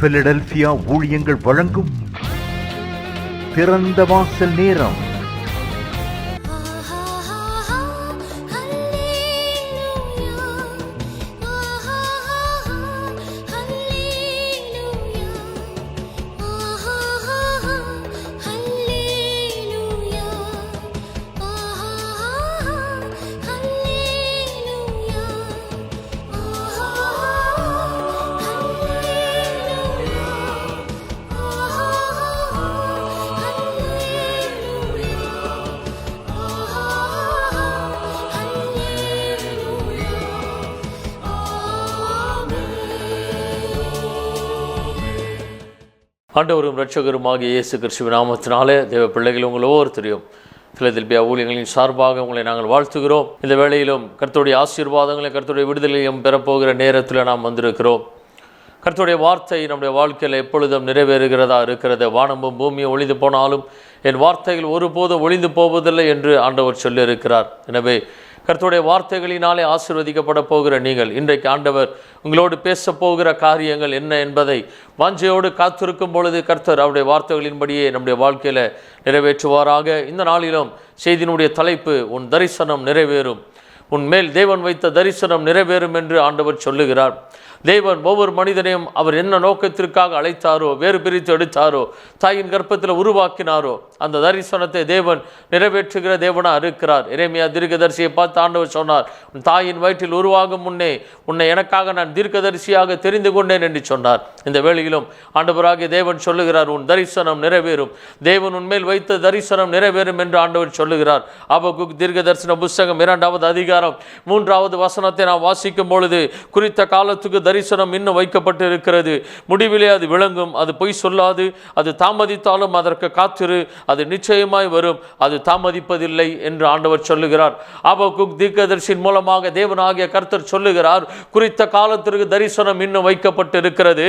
Philadelphia ஊழியங்கள் வழங்கும் திறந்த வாசல் நேரம். ஆண்டவரும் இரட்சகருமாகிய இயேசு கிறிஸ்துவின் நாமத்தினாலே தேவ பிள்ளைகள் உங்கள் ஒவ்வொருத்தரையும் பிலதெல்பியா ஊழியங்களின் சார்பாக உங்களை நாங்கள் வாழ்த்துகிறோம். இந்த வேளையிலும் கர்த்தருடைய ஆசீர்வாதங்களை கர்த்தருடைய விடுதலையும் பெறப்போகிற நேரத்தில் நாம் வந்திருக்கிறோம். கர்த்தருடைய வார்த்தை நம்முடைய வாழ்க்கையில் எப்பொழுதும் நிறைவேறுகிறதா இருக்கிறது. வானமும் பூமியும் ஒளிந்து போனாலும் என் வார்த்தைகள் ஒருபோதும் ஒளிந்து போவதில்லை என்று ஆண்டவர் சொல்லியிருக்கிறார். எனவே கர்த்தருடைய வார்த்தைகளினாலே ஆசீர்வதிக்கப்பட போகிற நீங்கள் இன்றைக்கு ஆண்டவர் உங்களோடு பேச போகிற காரியங்கள் என்ன என்பதை வாஞ்சையோடு காத்திருக்கும் பொழுது கர்த்தர் அவருடைய வார்த்தைகளின்படியே நம்முடைய வாழ்க்கையில் நிறைவேற்றுவாராக. இந்த நாளிலும் செய்தியினுடைய தலைப்பு உன் தரிசனம் நிறைவேறும், உன் மேல் தேவன் வைத்த தரிசனம் நிறைவேறும் என்று ஆண்டவர் சொல்லுகிறார். தேவன் ஒவ்வொரு மனிதனையும் அவர் என்ன நோக்கத்திற்காக அழைத்தாரோ, வேறு பிரித்து எடுத்தாரோ, தாயின் கர்ப்பத்தில் உருவாக்கினாரோ அந்த தரிசனத்தை தேவன் நிறைவேற்றுகிற தேவனாக இருக்கிறார். எரேமியா தீர்க்கதரிசியை பார்த்து ஆண்டவர் சொன்னார், உன் தாயின் வயிற்றில் உருவாகும் முன்னே உன்னை எனக்காக நான் தீர்க்கதரிசியாக தெரிந்து கொண்டேன் என்று சொன்னார். இந்த வேளையிலும் ஆண்டவராகிய தேவன் சொல்லுகிறார், உன் தரிசனம் நிறைவேறும், தேவன் உன்மேல் வைத்த தரிசனம் நிறைவேறும் என்று ஆண்டவர் சொல்லுகிறார். ஆபகுக் தீர்க்கதரிசன புஸ்தகம் 2வது அதிகாரம் 3வது வசனத்தை நாம் வாசிக்கும் பொழுது, குறித்த காலத்துக்கு தரிசனம் இன்னும் வைக்கப்பட்டு இருக்கிறது, முடிவிலே அது விளங்கும், அது பொய் சொல்லாது, அது தாமதித்தாலும் அதற்கு காத்திரு, அது நிச்சயமாய் வரும், அது தாமதிப்பதில்லை என்று ஆண்டவர் சொல்லுகிறார். ஆபகுக் தீர்க்கதரிசியின் மூலமாக தேவனாகிய கர்த்தர் சொல்லுகிறார், குறித்த காலத்திற்கு தரிசனம் இன்னும் வைக்கப்பட்டு இருக்கிறது,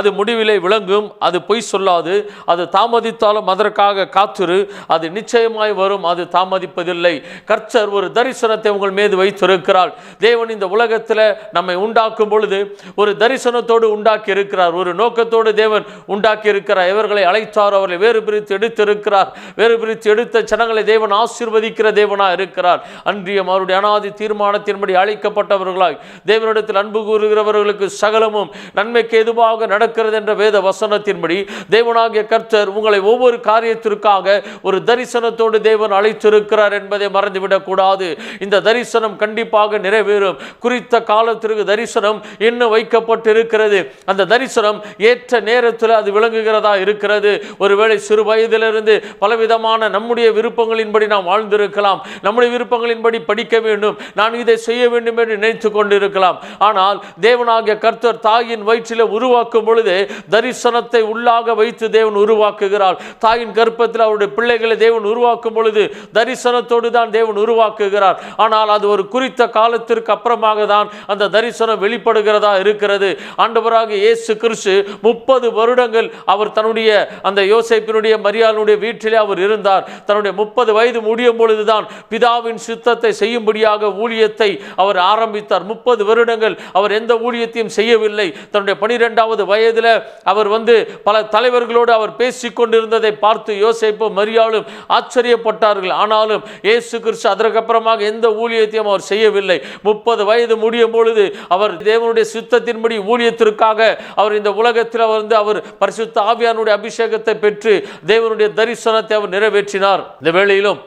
அது முடிவிலே விளங்கும், அது பொய் சொல்லாது, அது தாமதித்தாலும் அதற்காக காத்திரு, அது நிச்சயமாய் வரும், அது தாமதிப்பதில்லை. கர்த்தர் ஒரு தரிசனத்தை உங்கள் மீது வைத்திருக்கிறார். தேவன் இந்த உலகத்தில் நம்மை உண்டாக்கும் பொழுது ஒரு தரிசனத்தோடு உண்டாக்கி இருக்கிறார், ஒரு நோக்கத்தோடு தேவன் உண்டாக்கி இருக்கிறார். இவர்களை அழைத்தார், அவர்களை வேறு பிரித்து எடுத்திருக்கிறார். வேறு பிரித்து எடுத்த ஜனங்களை தேவன் ஆசீர்வதிக்கிற தேவனாக இருக்கிறார். அன்றியும் அவருடைய அனாதி தீர்மானத்தின்படி அழைக்கப்பட்டவர்களாய் தேவனிடத்தில் அன்பு கூறுகிறவர்களுக்கு சகலமும் நன்மைக்கு எதுவாக நடக்கிறது என்ற வேத வசனத்தின்படி தேவனாகிய கர்த்தர் உங்களை ஒவ்வொரு காரியத்திற்காக ஒரு தரிசனத்தோடு தேவன் அழைத்திருக்கிறார் என்பதை மறந்துவிடக் கூடாது. இந்த தரிசனம் கண்டிப்பாக நிறைவேறும். குறித்த காலத்திற்கு தரிசனம் இன்னும் வைக்கப்பட்டிருக்கிறது. அந்த தரிசனம் ஏற்ற நேரத்தில் அது விளங்குகிறதா இருக்கிறது. ஒருவேளை சிறு வயதிலிருந்து பலவிதமான நம்முடைய விருப்பங்களின்படி நாம் வாழ்ந்திருக்கலாம். நம்முடைய விருப்பங்களின்படி படிக்க வேண்டும், நான் இதை செய்ய வேண்டும் என்று நினைத்து கொண்டிருக்கலாம். ஆனால் தேவனாகிய கர்த்தர் தாயின் வயிற்றில் உருவாக்கும் பொழுது தரிசனத்தை உள்ளாக வைத்து தேவன் உருவாக்குகிறார். தாயின் கர்ப்பத்தில் அவருடைய பிள்ளைகளை தேவன் உருவாக்கும் பொழுது தரிசனத்தோடு தான் தேவன் உருவாக்குகிறார். ஆனால் அது ஒரு குறித்த காலத்திற்கு அப்புறமாக தான் அந்த தரிசனம் வெளிப்படுகிறதா இருக்கிறது. ஆண்டவராகிய இயேசு கிறிஸ்து 30 வருடங்கள் அவர் தன்னுடைய அந்த யோசேப்பினுடைய மரியாளுடைய வீட்டிலே அவர் இருந்தார். தன்னுடைய 30 வயது முடியும் பொழுதுதான் பிதாவின் சித்தத்தை செய்யும்படியாக ஊழியத்தை அவர் ஆரம்பித்தார். 30 வருடங்கள் அவர் எந்த ஊழியத்தையும் செய்யவில்லை. தன்னுடைய 12வது வயதில் அவர் பல தலைவர்களோடு அவர் பேசிக் கொண்டிருந்ததை பார்த்து யோசேப்பும் மரியாளும் ஆச்சரியப்பட்டார்கள். ஆனாலும் இயேசு கிறிஸ்து அதற்கப்புறமாக எந்த ஊழியத்தையும் அவர் செய்யவில்லை. 30 வயது முடியும் பொழுது அவர் தேவனுடைய சித்தத்தின்படி ஊழியத்திற்காக அவர் இந்த உலகத்தில் அவர் பரிசுத்த ஆவியானுடைய அபிஷேகத்தை பெற்று தேவனுடைய தரிசனத்தை அவர் நிறைவேற்றினார். இந்த வேளையிலும்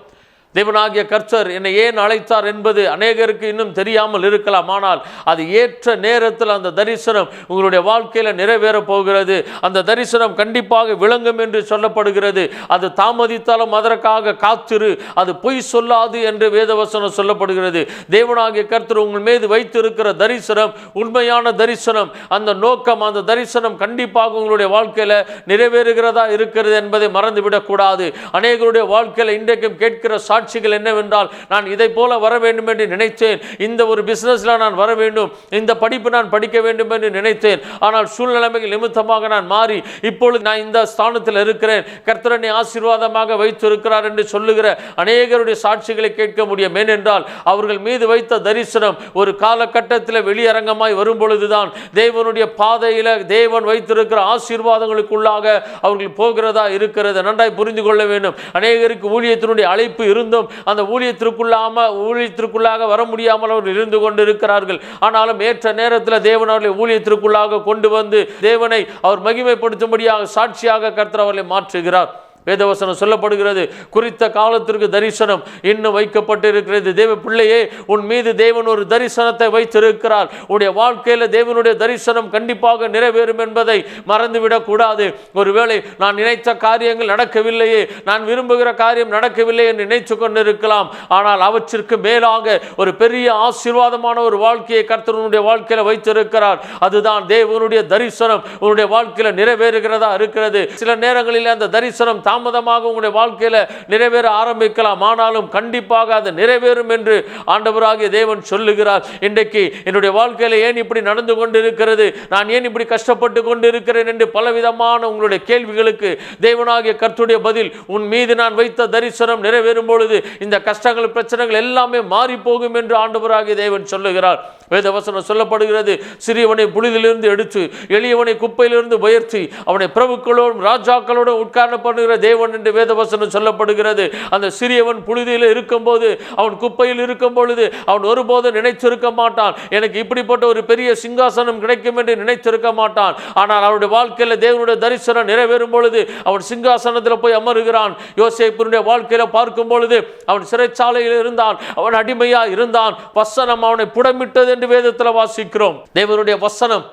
தேவனாகிய கர்த்தர் என்னை ஏன் அழைத்தார் என்பது அநேகருக்கு இன்னும் தெரியாமல் இருக்கலாம். ஆனால் அது ஏற்ற நேரத்தில் அந்த தரிசனம் உங்களுடைய வாழ்க்கையில் நிறைவேறப் போகிறது. அந்த தரிசனம் கண்டிப்பாக விளங்கும் என்று சொல்லப்படுகிறது. அது தாமதித்தாலும் அதற்காக காத்திரு, அது பொய் சொல்லாது என்று வேதவசனம் சொல்லப்படுகிறது. தேவனாகிய கர்த்தர் உங்கள் மீது வைத்திருக்கிற தரிசனம் உண்மையான தரிசனம். அந்த நோக்கம், அந்த தரிசனம் கண்டிப்பாக உங்களுடைய வாழ்க்கையில் நிறைவேறுகிறதா இருக்கிறது என்பதை மறந்துவிடக்கூடாது. அநேகருடைய வாழ்க்கையில் இன்றைக்கும் கேட்கிற சாட்சிகள் என்னவென்றால், நான் இதை போல வர வேண்டும் என்று நினைத்தேன், இந்த ஒரு பிசினஸ்ல நான் வர வேண்டும், இந்த படிப்பு நான் படிக்க வேண்டும் என்று நினைத்தேன், ஆனால் சூழ்நிலைமைகள் நிமித்தமாக நான் மாறி இப்பொழுது நான் இந்த ஸ்தானத்தில் இருக்கிறேன், கர்த்தர் என்னை ஆசீர்வாதமாக வைத்திருக்கிறார் என்று சொல்லுகிற அநேகருடைய சாட்சிகளை கேட்க முடியும். ஏனென்றால் அவர்கள் மீது வைத்த தரிசனம் ஒரு காலகட்டத்தில் வெளியரங்கமாய் வரும் பொழுதுதான் தேவனுடைய பாதையில் தேவன் வைத்திருக்கிற ஆசீர்வாதங்களுக்குள்ளாக அவர்கள் போகிறதா இருக்கிறது. நன்றாய் புரிந்து கொள்ள வேண்டும். அநேகருக்கு ஊழியத்தினுடைய அழைப்பு இருந்தும் அந்த ஊழியத்திற்குள்ளாக வர முடியாமல் அவர்கள் இருந்து கொண்டு இருக்கிறார்கள். ஆனாலும் ஏற்ற நேரத்தில் தேவன் அவர்களை ஊழியத்திற்குள்ளாக கொண்டு வந்து தேவனை அவர் மகிமைப்படுத்தும்படியாக சாட்சியாக கர்த்தர் அவர்களை மாற்றுகிறார். வேதவசனம் சொல்லப்படுகிறது, குறித்த காலத்திற்கு தரிசனம் இன்னும் வைக்கப்பட்டிருக்கிறது. தேவ பிள்ளையே, உன் மீது தேவன் ஒரு தரிசனத்தை வைத்திருக்கிறார். உன்னுடைய வாழ்க்கையில் தேவனுடைய தரிசனம் கண்டிப்பாக நிறைவேறும் என்பதை மறந்துவிடக் கூடாது. ஒருவேளை நான் நினைத்த காரியங்கள் நடக்கவில்லையே, நான் விரும்புகிற காரியம் நடக்கவில்லை என்று நினைத்து கொண்டிருக்கலாம். ஆனால் அவற்றிற்கு மேலாக ஒரு பெரிய ஆசீர்வாதமான ஒரு வாழ்க்கையை கர்த்தருடைய வாழ்க்கையில் வைத்திருக்கிறார். அதுதான் தேவனுடைய தரிசனம் உன்னுடைய வாழ்க்கையில் நிறைவேறுகிறதா இருக்கிறது. சில நேரங்களில் அந்த தரிசனம் தாமதமாக உங்களுடைய வாழ்க்கையில் நிறைவேற ஆரம்பிக்கலாம். ஆனாலும் கண்டிப்பாக அது நிறைவேறும் என்று ஆண்டவராகிய தேவன் சொல்லுகிறார். இன்றைக்கு என்னுடைய வாழ்க்கையில் ஏன் இப்படி நடந்து கொண்டிருக்கிறது, நான் ஏன் இப்படி கஷ்டப்பட்டு கொண்டிருக்கிறேன் என்று பலவிதமான உங்களுடைய கேள்விகளுக்கு தேவனாகிய கர்த்தருடைய பதில், உன் மீது நான் வைத்த தரிசனம் நிறைவேறும் பொழுது இந்த கஷ்டங்கள் பிரச்சனைகள் எல்லாமே மாறி போகும் என்று ஆண்டவராகிய தேவன் சொல்லுகிறார். வேதவசனம் சொல்லப்படுகிறது, சிறியவனை புழுதிலிருந்து எடுத்து எளியவனை குப்பையிலிருந்து உயர்த்தி அவனை பிரபுக்களோடும் ராஜாக்களோடும் உட்கார்ந்து பண்ணுகிற தேவன் என்று வேதவசனம் சொல்லப்படுகிறது. அந்த சிறியவன் புழுதியில் இருக்கும்போது, அவன் குப்பையில் இருக்கும் பொழுது அவன் ஒருபோதும் நினைத்திருக்க மாட்டான், எனக்கு இப்படிப்பட்ட ஒரு பெரிய சிங்காசனம் கிடைக்கும் என்று நினைத்திருக்க மாட்டான். ஆனால் அவனுடைய வாழ்க்கையில் தேவனுடைய தரிசனம் நிறைவேறும் பொழுது அவன் சிங்காசனத்தில் போய் அமருகிறான். யோசேப்பினுடைய வாழ்க்கையில் பார்க்கும் பொழுது அவன் சிறைச்சாலையில் இருந்தான், அவன் அடிமையா இருந்தான், வசனம் அவனை புடமிட்டது என்று வேதத்தில் வாசிக்கிறோம். தேவனுடைய வசனம்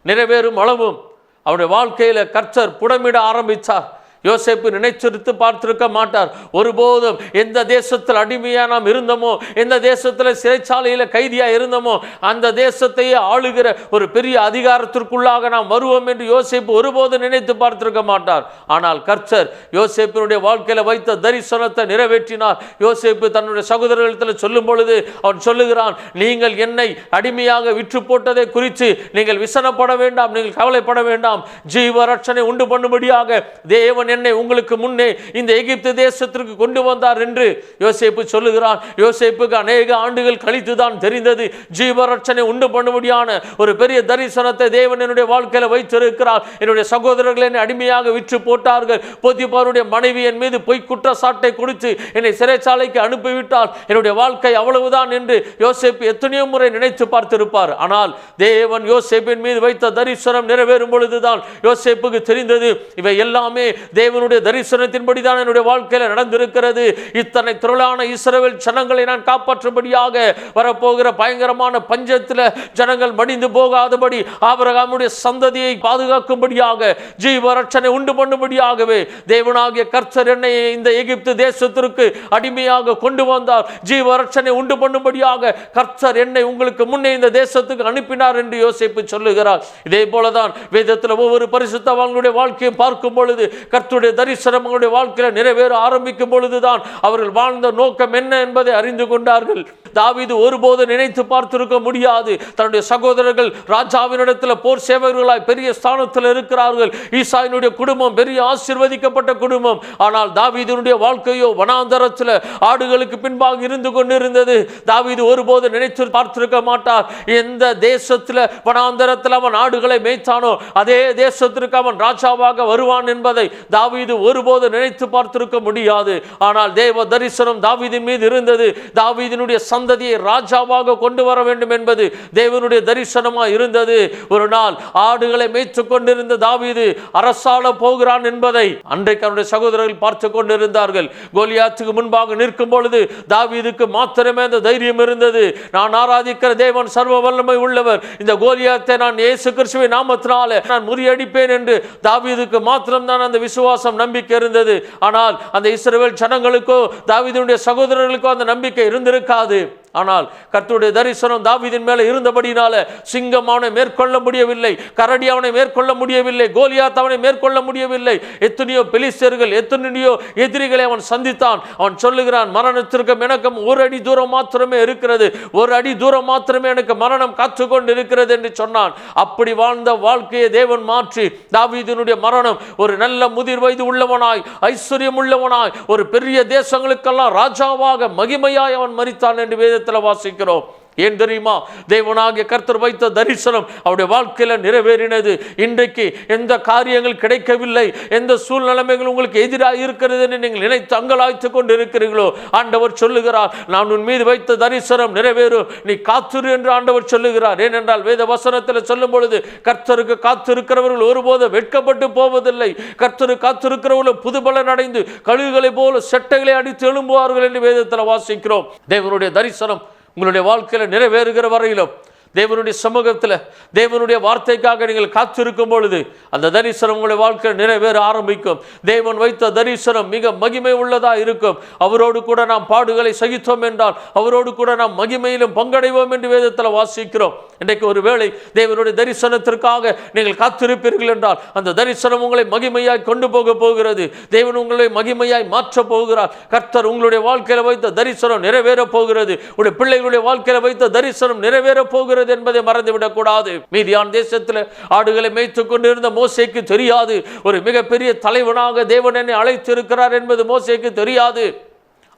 நிறைவேறும் அளவும் அவனுடைய வாழ்க்கையில் கர்த்தர் புடமிட ஆரம்பித்தார். யோசேப்பு நினைச்சிருத்து பார்த்திருக்க மாட்டார். ஒருபோதும் எந்த தேசத்தில் அடிமையா நாம் இருந்தோமோ, எந்த தேசத்தில் சிறைச்சாலையில் கைதியா இருந்தோமோ, அந்த தேசத்தையே ஆளுகிற ஒரு பெரிய அதிகாரத்திற்குள்ளாக நாம் வருவோம் என்று யோசேப்பு ஒருபோதும் நினைத்து பார்த்திருக்க மாட்டார். ஆனால் கர்த்தர் யோசேப்பினுடைய வாழ்க்கையில் வைத்த தரிசனத்தை நிறைவேற்றினார். யோசேப்பு தன்னுடைய சகோதரர்களிடத்தில் சொல்லும் பொழுது அவன் சொல்லுகிறான், நீங்கள் என்னை அடிமையாக விற்று போட்டதை குறித்து நீங்கள் விசனப்பட வேண்டாம், நீங்கள் கவலைப்பட வேண்டாம். ஜீவ ரட்சனை உண்டு பண்ணும்படியாக தேவன் என்னை உங்களுக்கு முன்னே இந்த எகிப்து தேசத்திற்கு கொண்டு வந்தார் என்று யோசேப்பு சொல்லுகிறான். யோசேப்புக்கு அநேக ஆண்டுகள் கழித்துதான் தெரிந்தது, ஜீவரட்சனை உண்டு பண்ணும்படியான ஒரு பெரிய தரிசனத்தை தேவன் என்னுடைய வாழ்க்கையில் வைத்திருக்கிறார். என்னுடைய சகோதரர்கள் என்னை அடிமையாக விற்று போட்டார்கள், போத்திபாருடைய மனைவி என் மீது பொய் குற்றச்சாட்டை கொடுத்து என்னை சிறைச்சாலைக்கு அனுப்பிவிட்டால் என்னுடைய வாழ்க்கை அவ்வளவுதான் என்று யோசேப்பு எத்தனையோ முறை நினைத்து பார்த்திருப்பார். ஆனால் தேவன் யோசேப்பின் மீது வைத்த தரிசனம் நிறைவேறும் பொழுதுதான் யோசேப்புக்கு தெரிந்தது, இவை எல்லாமே தேவனுடைய தரிசனத்தின்படி தான் என்னுடைய வாழ்க்கையில் நடந்திருக்கிறது. இத்தனை திரளான இஸ்ரவேல் ஜனங்களை நான் காப்பாற்றும்படியாக வரப்போகிற பயங்கரமான பஞ்சத்தில் ஜனங்கள் மடிந்து போகாதபடி ஆபிரகாமுடைய சந்ததியை பாதுகாக்கும்படியாக ஜீவரட்சனை உண்டு பண்ணும்படியாகவே தேவனாகிய கர்த்தர் என்னை இந்த எகிப்து தேசத்திற்கு அடிமையாக கொண்டு வந்தார். ஜீவரட்சனை உண்டு பண்ணும்படியாக கர்த்தர் என்னை உங்களுக்கு முன்னே இந்த தேசத்துக்கு அனுப்பினார் என்று யோசேப்பு சொல்லுகிறார். இதே போலதான் வேதத்தில் ஒவ்வொரு பரிசுத்தவான்களுடைய வாழ்க்கையை பார்க்கும் பொழுது கர்த்தருடைய தரிசனம் அவருடைய வாழ்க்கையில் நிறைவேற ஆரம்பிக்கும் பொழுதுதான் அவர்கள் வாழ்ந்த நோக்கம் என்ன என்பதை அறிந்து கொண்டார்கள். தாவீது ஒருபோது நினைத்து பார்த்திருக்க முடியாது, தன்னுடைய சகோதரர்கள் ராஜாவினிடத்தில் போர் சேவகர்களாய் பெரிய ஸ்தானத்தில் இருக்கிறார்கள், ஈசாயினுடைய குடும்பம் பெரிய ஆசீர்வதிக்கப்பட்ட குடும்பம். ஆனால் தாவீதினுடைய வாழ்க்கையோ வனாந்தரத்தில் ஆடுகளுக்கு பின்பாக இருந்து கொண்டிருந்தது. தாவீது ஒருபோது நினைத்து பார்த்திருக்க மாட்டார், எந்த தேசத்தில் வனாந்தரத்தில் அவன் ஆடுகளை மேய்த்தானோ அதே தேசத்திற்கு அவன் ராஜாவாக வருவான் என்பதை தாவீது ஒருபோது நினைத்து பார்த்திருக்க முடியாது. ஆனால் தேவ தரிசனம் தாவீதின் மீது இருந்தது. தாவீதினுடைய சந்ததியை ராஜாவாக கொண்டு வர வேண்டும் என்பது தேவனுடைய தரிசனமாக இருந்தது. ஒரு நாள் ஆடுகளை மேய்த்து கொண்டிருந்த தாவீது அரசாள போகிறான் என்பதை அன்றைக்கு அவருடைய சகோதரர்கள் பார்த்து கொண்டிருந்தார்கள். கோலியாத்துக்கு முன்பாக நிற்கும் பொழுது தாவீதுக்கு மாத்திரமே அந்த தைரியம் இருந்தது, நான் ஆராதிக்கிற தேவன் சர்வ வல்லமை உள்ளவர், இந்த கோலியாத்தை நான் இயேசு கிறிஸ்துவின் நாமத்தினாலே நான் முறியடிப்பேன் என்று தாவீதுக்கு மாத்திரம் தான் அந்த விசுவாசம் நம்பிக்கை இருந்தது. ஆனால் அந்த இஸ்ரவேல் ஜனங்களுக்கோ தாவீதுடைய சகோதரர்களுக்கோ அந்த நம்பிக்கை இருந்திருக்காது. ஆனால் கர்த்தருடைய தரிசனம் தாவீதின் மேலே இருந்தபடினால சிங்கம் அவனை மேற்கொள்ள முடியவில்லை, கரடி அவனை மேற்கொள்ள முடியவில்லை, கோலியாத் அவனை மேற்கொள்ள முடியவில்லை. எத்தனையோ பெலிஸ்தர்கள், எத்தனையோ எதிரிகளை அவன் சந்தித்தான். அவன் சொல்லுகிறான், மரணத்திற்கும் எனக்கும் ஒரு அடி தூரம் மாத்திரமே இருக்கிறது, ஒரு அடி தூரம் மாத்திரமே எனக்கு மரணம் காத்து கொண்டு இருக்கிறது என்று சொன்னான். அப்படி வாழ்ந்த வாழ்க்கையை தேவன் மாற்றி தாவீதினுடைய மரணம் ஒரு நல்ல முதிர் வயது உள்ளவனாய், ஐஸ்வர்யம் உள்ளவனாய், ஒரு பெரிய தேசங்களுக்கெல்லாம் ராஜாவாக மகிமையாய் அவன் மரித்தான் என்று வேதத்தில் வாசிக்கிறோம். ஏன் தெரியுமா? தேவனாகிய கர்த்தர் வைத்த தரிசனம் அவருடைய வாழ்க்கையில நிறைவேறினது. இன்றைக்கு எந்த காரியங்கள் கிடைக்கவில்லை, எந்த சூழ்நிலைமைகள் உங்களுக்கு எதிராக இருக்கிறது என்று நீங்கள் நினைத்து அங்கலாய்த்து கொண்டு இருக்கிறீர்களோ, ஆண்டவர் சொல்லுகிறார், நான் உன் மீது வைத்த தரிசனம் நிறைவேறும், நீ காத்திரு என்று ஆண்டவர் சொல்லுகிறார். ஏனென்றால் வேத வசனத்தில் சொல்லும் பொழுது கர்த்தருக்கு காத்திருக்கிறவர்கள் ஒருபோதும் வெட்கப்பட்டு போவதில்லை, கர்த்தருக்கு காத்திருக்கிறவர்களும் புதுபலன் அடைந்து கழுகுகளை போல செட்டைகளை அடித்து எழும்புவார்கள் என்று வேதத்தில் வாசிக்கிறோம். தேவனுடைய தரிசனம் உங்களுடைய வாழ்க்கையில் நிறைவேறுகிற வரையிலும் தேவனுடைய சமூகத்தில் தேவனுடைய வார்த்தைக்காக நீங்கள் காத்திருக்கும் பொழுது அந்த தரிசனம் உங்களுடைய வாழ்க்கையில் நிறைவேற ஆரம்பிக்கும். தேவன் வைத்த தரிசனம் மிக மகிமை உள்ளதா இருக்கும். அவரோடு கூட நாம் பாடுகளை சகித்தோம் என்றால் அவரோடு கூட நாம் மகிமையிலும் பங்கடைவோம் என்று வேதத்தில் வாசிக்கிறோம். இன்றைக்கு ஒரு வேளை தேவனுடைய தரிசனத்திற்காக நீங்கள் காத்திருப்பீர்கள் என்றால் அந்த தரிசனம் உங்களை மகிமையாய் கொண்டு போக போகிறது. தேவன் உங்களை மகிமையாய் மாற்ற போகிறார். கர்த்தர் உங்களுடைய வாழ்க்கையில் வைத்த தரிசனம் நிறைவேற போகிறது. உங்களுடைய பிள்ளைகளுடைய வாழ்க்கையில் வைத்த தரிசனம் நிறைவேற போகிறது என்பதை மறந்துவிடக் கூடாது. மீதியான் தேசத்தில் ஆடுகளை மேய்த்துக் கொண்டிருந்த மோசேக்கு தெரியாது, ஒரு மிகப்பெரிய தலைவனாக தேவன் என்னை அழைத்திருக்கிறார் என்பது மோசேக்கு தெரியாது.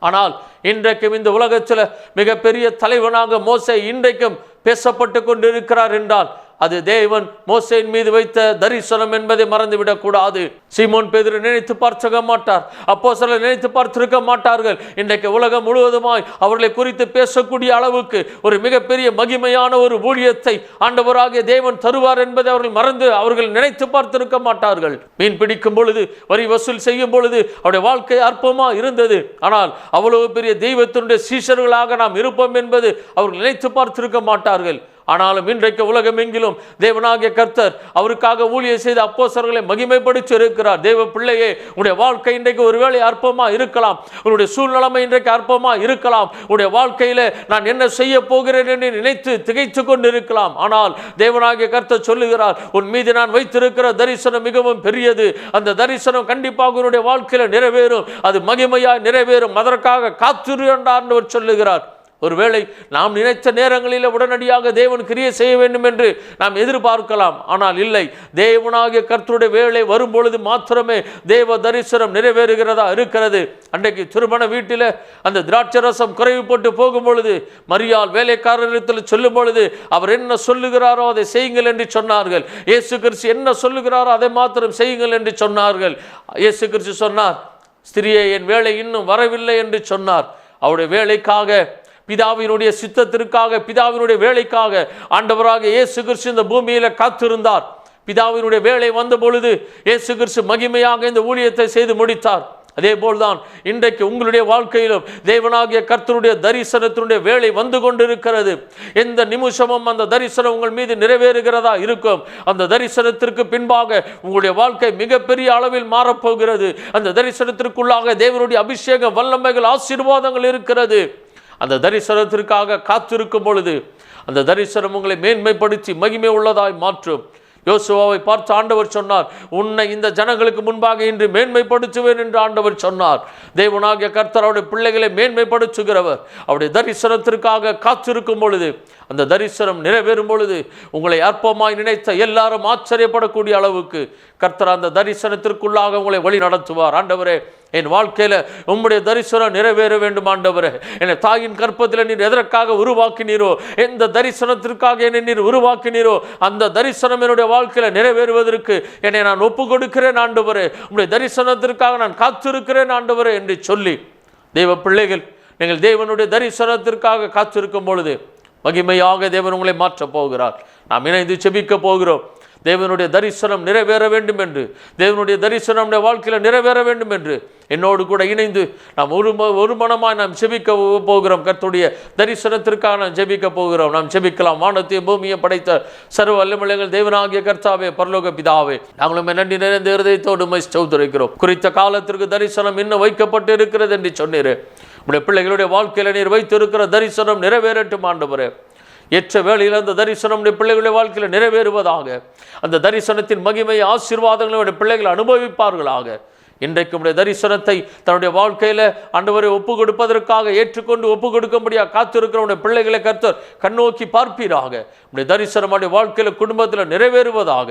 ஆனால் இன்றைக்கும் இந்த உலகத்தில் மிகப்பெரிய தலைவனாக மோசே இன்றைக்கும் பேசப்பட்டு கொண்டிருக்கிறார் என்றால் அது தேவன் மோசேயின் மீது வைத்த தரிசனம் என்பதை மறந்துவிடக் கூடாது. சீமோன் பேதுரு நினைத்து பார்த்திருக்க மாட்டார், அப்போஸ்தலர் நினைத்து பார்த்திருக்க மாட்டார்கள். இன்றைக்கு உலகம் முழுவதுமாய் அவர்களை குறித்து பேசக்கூடிய அளவுக்கு ஒரு மிகப்பெரிய மகிமையான ஒரு ஊழியத்தை ஆண்டவராகிய தேவன் தருவார் என்பதை அவர்கள் நினைத்து பார்த்திருக்க மாட்டார்கள். மீன் பிடிக்கும் பொழுது, வரி வசூல் செய்யும் பொழுது அவருடைய வாழ்க்கை அற்பமா இருந்தது. ஆனால் அவ்வளவு பெரிய தெய்வத்தினுடைய சீஷர்களாக நாம் இருப்போம் என்பது அவர்கள் நினைத்து பார்த்திருக்க மாட்டார்கள். ஆனாலும் இன்றைக்கு உலகம் எங்கிலும் தேவனாகிய கர்த்தர் அவருக்காக ஊழியம் செய்த அப்போஸ்தலர்களை மகிமைப்படுத்தி இருக்கிறார். தேவ பிள்ளையே, உன்னுடைய வாழ்க்கை இன்றைக்கு ஒருவேளை அற்பமா இருக்கலாம், உன்னுடைய சூழ்நிலைமை இன்றைக்கு அற்பமா இருக்கலாம், உன்னுடைய வாழ்க்கையில நான் என்ன செய்ய போகிறேன் என்று நினைத்து திகைத்து கொண்டு இருக்கலாம். ஆனால் தேவனாகிய கர்த்தர் சொல்லுகிறார், உன் மீது நான் வைத்திருக்கிற தரிசனம் மிகவும் பெரியது. அந்த தரிசனம் கண்டிப்பாக உன்னுடைய வாழ்க்கையில நிறைவேறும், அது மகிமையாய் நிறைவேறும். அதற்காக காத்திரு என்று சொல்லுகிறார். ஒருவேளை நாம் நினைத்த நேரங்களில் உடனடியாக தேவன் கிரியை செய்ய வேண்டும் என்று நாம் எதிர்பார்க்கலாம். ஆனால் இல்லை, தேவனாகிய கர்த்தருடைய வேளை வரும்பொழுது மாத்திரமே தேவ தரிசனம் நிறைவேறுகிறதா இருக்கிறது. அன்றைக்கு திருமண வீட்டில் அந்த திராட்சரசம் குறைவுபட்டு போகும் பொழுது மரியாள் வேலைக்காரரிடத்தில் சொல்லும் பொழுது அவர் என்ன சொல்லுகிறாரோ அதை செய்யுங்கள் என்று சொன்னார்கள். இயேசு கிறிஸ்து என்ன சொல்லுகிறாரோ அதை மாத்திரம் செய்யுங்கள் என்று சொன்னார்கள். இயேசு கிறிஸ்து சொன்னார், ஸ்திரியே, என் வேலை இன்னும் வரவில்லை என்று சொன்னார். அவருடைய வேலைக்காக, பிதாவினுடைய சித்தத்திற்காக, பிதாவினுடைய வேலைக்காக ஆண்டவராக இயேசு கிறிஸ்து இந்த பூமியில காத்திருந்தார். பிதாவினுடைய வேலை வந்த பொழுது இயேசு கிறிஸ்து மகிமையாக இந்த ஊழியத்தை செய்து முடித்தார். அதே போல்தான் இன்றைக்கு உங்களுடைய வாழ்க்கையிலும் தேவனாகிய கர்த்தருடைய தரிசனத்தினுடைய வேலை வந்து கொண்டிருக்கிறது. எந்த நிமிஷமும் அந்த தரிசனம் உங்கள் மீது நிறைவேறுகிறதா இருக்கும். அந்த தரிசனத்திற்கு பின்பாக உங்களுடைய வாழ்க்கை மிகப்பெரிய அளவில் மாறப்போகிறது. அந்த தரிசனத்திற்குள்ளாக தேவனுடைய அபிஷேகம், வல்லமைகள், ஆசீர்வாதங்கள் இருக்கிறது. அந்த தரிசனத்திற்காக காத்திருக்கும் பொழுது அந்த தரிசனம் உங்களை மேன்மைப்படுத்தி மகிமை உள்ளதாய் மாற்றும். யோசுவாவை பார்த்து ஆண்டவர் சொன்னார், உன்னை இந்த ஜனங்களுக்கு முன்பாக இன்று மேன்மைப்படுத்துவேன் என்று ஆண்டவர் சொன்னார். தேவனாகிய கர்த்தர் அவருடைய பிள்ளைகளை மேன்மைப்படுத்துகிறவர். அவருடைய தரிசனத்திற்காக காத்திருக்கும் பொழுது அந்த தரிசனம் நிறைவேறும் பொழுது உங்களை அற்பமாய் நினைத்த எல்லாரும் ஆச்சரியப்படக்கூடிய அளவுக்கு கர்த்தர் அந்த தரிசனத்திற்குள்ளாக உங்களை வழி நடத்துவார். ஆண்டவரே, என் வாழ்க்கையில் உம்முடைய தரிசனம் நிறைவேற வேண்டும். ஆண்டவரே, என்னை தாயின் கற்பத்தில் நீர் எதற்காக உருவாக்கினீரோ, எந்த தரிசனத்திற்காக என்னை நீர் உருவாக்கினீரோ அந்த தரிசனம் என்னுடைய வாழ்க்கையில் நிறைவேறுவதற்கு என்னை நான் ஒப்பு கொடுக்கிறேன். ஆண்டவரே, உம்முடைய தரிசனத்திற்காக நான் காத்திருக்கிறேன் ஆண்டவரே என்று சொல்லி, தேவ பிள்ளைகள், நீங்கள் தேவனுடைய தரிசனத்திற்காக காத்திருக்கும் பொழுது மகிமையாக தேவன் உங்களை மாற்றப் போகிறார். நாம் இணைந்து செபிக்க போகிறோம். தேவனுடைய தரிசனம் நிறைவேற வேண்டும் என்று, தேவனுடைய தரிசனம் வாழ்க்கையில் நிறைவேற வேண்டும் என்று என்னோடு கூட இணைந்து நாம் ஒரு மனமாய் நாம் செபிக்க போகிறோம். கர்த்தருடைய தரிசனத்திற்காக நாம் ஜெபிக்க போகிறோம். நாம் ஜெபிக்கலாம். வானத்தையும் பூமியை படைத்த சர்வ வல்லமையுள்ள தேவனாகிய கர்த்தாவே, பரலோக பிதாவே, நாங்களும் நன்றி நிறைந்த இருதயத்தோடு ஸ்தோத்திரிக்கிறோம். குறித்த காலத்திற்கு தரிசனம் இன்னும் வைக்கப்பட்டு இருக்கிறது என்று சொன்னீர். உடைய பிள்ளைகளுடைய வாழ்க்கையில் நீர் வைத்திருக்கிற தரிசனம் நிறைவேறட்டும் ஆண்டவரே. ஏற்ற வேளையில் அந்த தரிசனம் உடைய பிள்ளைகளுடைய வாழ்க்கையில் நிறைவேறுவதாக. அந்த தரிசனத்தின் மகிமை ஆசீர்வாதங்களுடைய பிள்ளைகள் அனுபவிப்பார்களாக. இன்றைக்கு உடைய தரிசனத்தை தன்னுடைய வாழ்க்கையில் ஆண்டவரை ஒப்பு கொடுப்பதற்காக ஏற்றுக்கொண்டு ஒப்பு கொடுக்கும்படியாக காத்திருக்கிற பிள்ளைகளை கர்த்தர் கண்ணோக்கி பார்ப்பீராக. உடைய தரிசனம் வாழ்க்கையில் குடும்பத்தில் நிறைவேறுவதாக.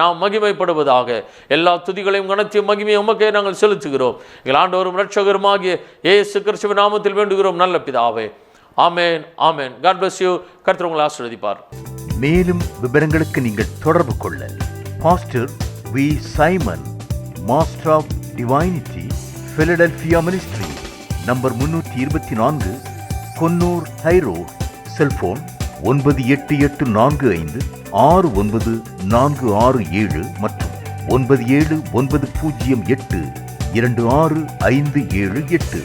நாம் மகிமைப்படுவதாக. எல்லா துதிகளையும் கனத்தையும் மகிமையும் உமக்கே நாங்கள் செலுத்துகிறோம். எங்கள் ஆண்டவரும் இரட்சகருமாகிய இயேசு கிறிஸ்துவின் நாமத்தில் வேண்டுகிறோம் நல்ல பிதாவே. ஆமென், ஆமென். God bless you. கர்த்தர் உங்களை ஆசீர்வதிப்பார். மேலும் விவரங்களுக்கு நீங்கள் தொடர்பு கொள்ள pastor V. Simon, master of divinity, Philadelphia ministry, number 324, Konnur high road, cellphone 9884569467 மற்றும் 9790826578.